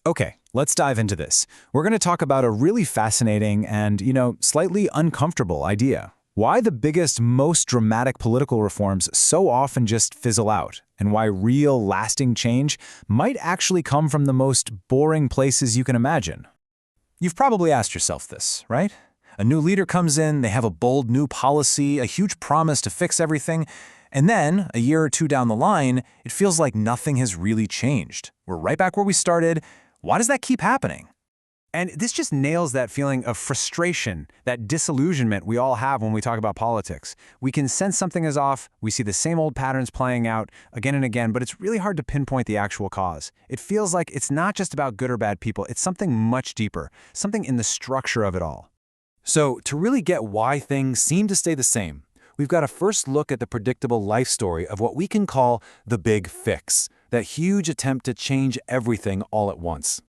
Okay, let's dive into this. We're going to talk about a really fascinating and, slightly uncomfortable idea. Why the biggest, most dramatic political reforms so often just fizzle out, and why real, lasting change might actually come from the most boring places you can imagine. You've probably asked yourself this, right? A new leader comes in, they have a bold new policy, a huge promise to fix everything, and then, a year or two down the line, it feels like nothing has really changed. We're right back where we started. Why does that keep happening? And this just nails that feeling of frustration, that disillusionment we all have when we talk about politics. We can sense something is off, we see the same old patterns playing out again and again, but it's really hard to pinpoint the actual cause. It feels like it's not just about good or bad people, it's something much deeper, something in the structure of it all. So, to really get why things seem to stay the same, we've got to first look at the predictable life story of what we can call the big fix, that huge attempt to change everything all at once.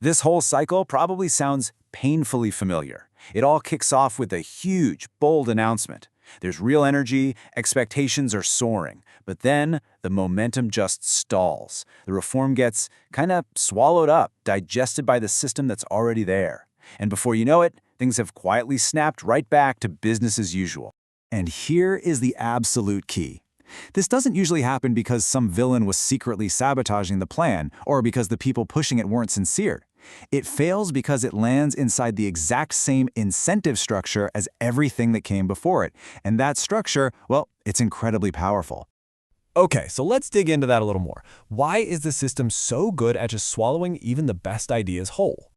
This whole cycle probably sounds painfully familiar. It all kicks off with a huge, bold announcement. There's real energy, expectations are soaring, but then the momentum just stalls. The reform gets kind of swallowed up, digested by the system that's already there. And before you know it, things have quietly snapped right back to business as usual. And here is the absolute key. This doesn't usually happen because some villain was secretly sabotaging the plan or because the people pushing it weren't sincere. It fails because it lands inside the exact same incentive structure as everything that came before it. And that structure, well, it's incredibly powerful. Okay, so let's dig into that a little more. Why is the system so good at just swallowing even the best ideas whole?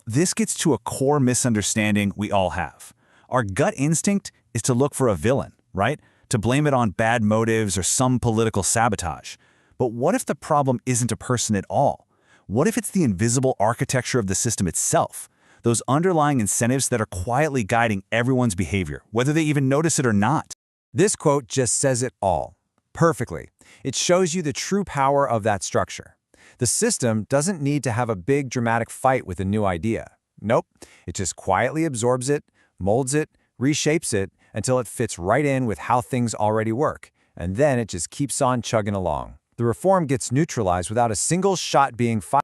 This gets to a core misunderstanding we all have. Our gut instinct is to look for a villain, right? To blame it on bad motives or some political sabotage. But what if the problem isn't a person at all? What if it's the invisible architecture of the system itself? Those underlying incentives that are quietly guiding everyone's behavior, whether they even notice it or not. This quote just says it all, perfectly. It shows you the true power of that structure. The system doesn't need to have a big dramatic fight with a new idea. Nope, it just quietly absorbs it, molds it, reshapes it, until it fits right in with how things already work. And then it just keeps on chugging along. The reform gets neutralized without a single shot being fired.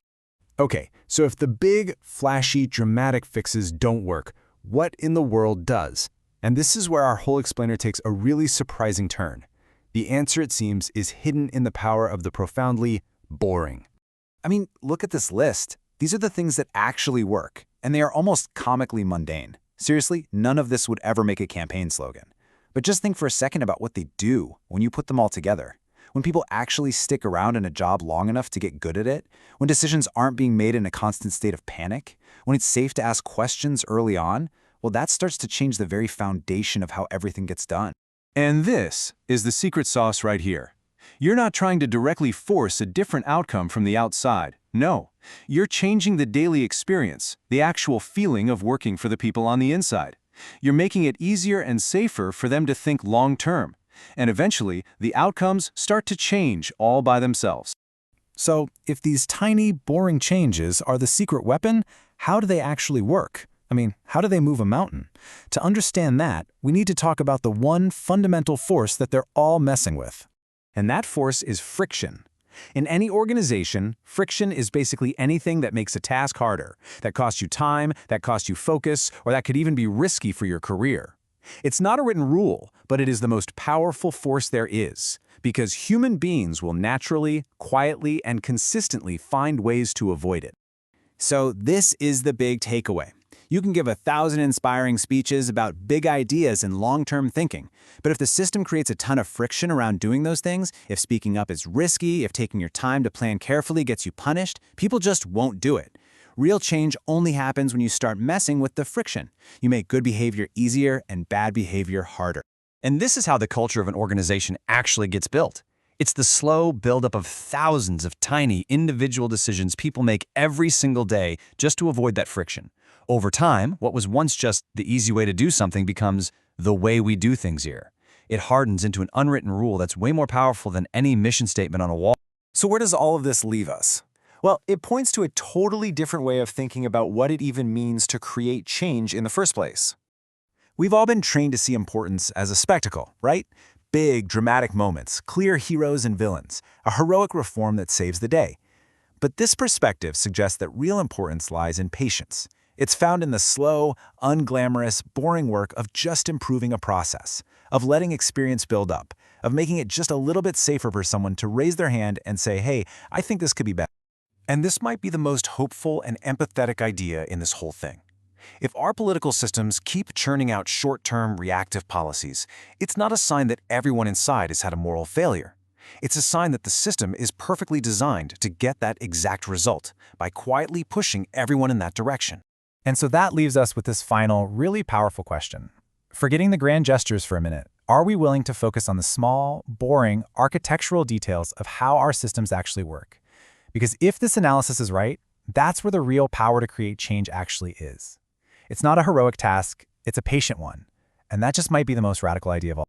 Okay, so if the big, flashy, dramatic fixes don't work, what in the world does? And this is where our whole explainer takes a really surprising turn. The answer, it seems, is hidden in the power of the profoundly boring. I mean, look at this list. These are the things that actually work, and they are almost comically mundane. Seriously, none of this would ever make a campaign slogan. But just think for a second about what they do when you put them all together. When people actually stick around in a job long enough to get good at it, when decisions aren't being made in a constant state of panic, when it's safe to ask questions early on, well, that starts to change the very foundation of how everything gets done. And this is the secret sauce right here. You're not trying to directly force a different outcome from the outside. No, you're changing the daily experience, the actual feeling of working for the people on the inside. You're making it easier and safer for them to think long-term. And eventually, the outcomes start to change all by themselves. So, if these tiny, boring changes are the secret weapon, how do they actually work? I mean, how do they move a mountain? To understand that, we need to talk about the one fundamental force that they're all messing with. And that force is friction. In any organization, friction is basically anything that makes a task harder, that costs you time, that costs you focus, or that could even be risky for your career. It's not a written rule, but it is the most powerful force there is, because human beings will naturally, quietly, and consistently find ways to avoid it. So this is the big takeaway. You can give 1,000 inspiring speeches about big ideas and long-term thinking, but if the system creates a ton of friction around doing those things, if speaking up is risky, if taking your time to plan carefully gets you punished, people just won't do it. Real change only happens when you start messing with the friction. You make good behavior easier and bad behavior harder. And this is how the culture of an organization actually gets built. It's the slow buildup of thousands of tiny individual decisions people make every single day just to avoid that friction. Over time, what was once just the easy way to do something becomes the way we do things here. It hardens into an unwritten rule that's way more powerful than any mission statement on a wall. So where does all of this leave us? Well, it points to a totally different way of thinking about what it even means to create change in the first place. We've all been trained to see importance as a spectacle, right? Big, dramatic moments, clear heroes and villains, a heroic reform that saves the day. But this perspective suggests that real importance lies in patience. It's found in the slow, unglamorous, boring work of just improving a process, of letting experience build up, of making it just a little bit safer for someone to raise their hand and say, hey, I think this could be better. And this might be the most hopeful and empathetic idea in this whole thing. If our political systems keep churning out short-term, reactive policies, it's not a sign that everyone inside has had a moral failure. It's a sign that the system is perfectly designed to get that exact result by quietly pushing everyone in that direction. And so that leaves us with this final, really powerful question. Forgetting the grand gestures for a minute, are we willing to focus on the small, boring, architectural details of how our systems actually work? Because if this analysis is right, that's where the real power to create change actually is. It's not a heroic task, it's a patient one. And that just might be the most radical idea of all.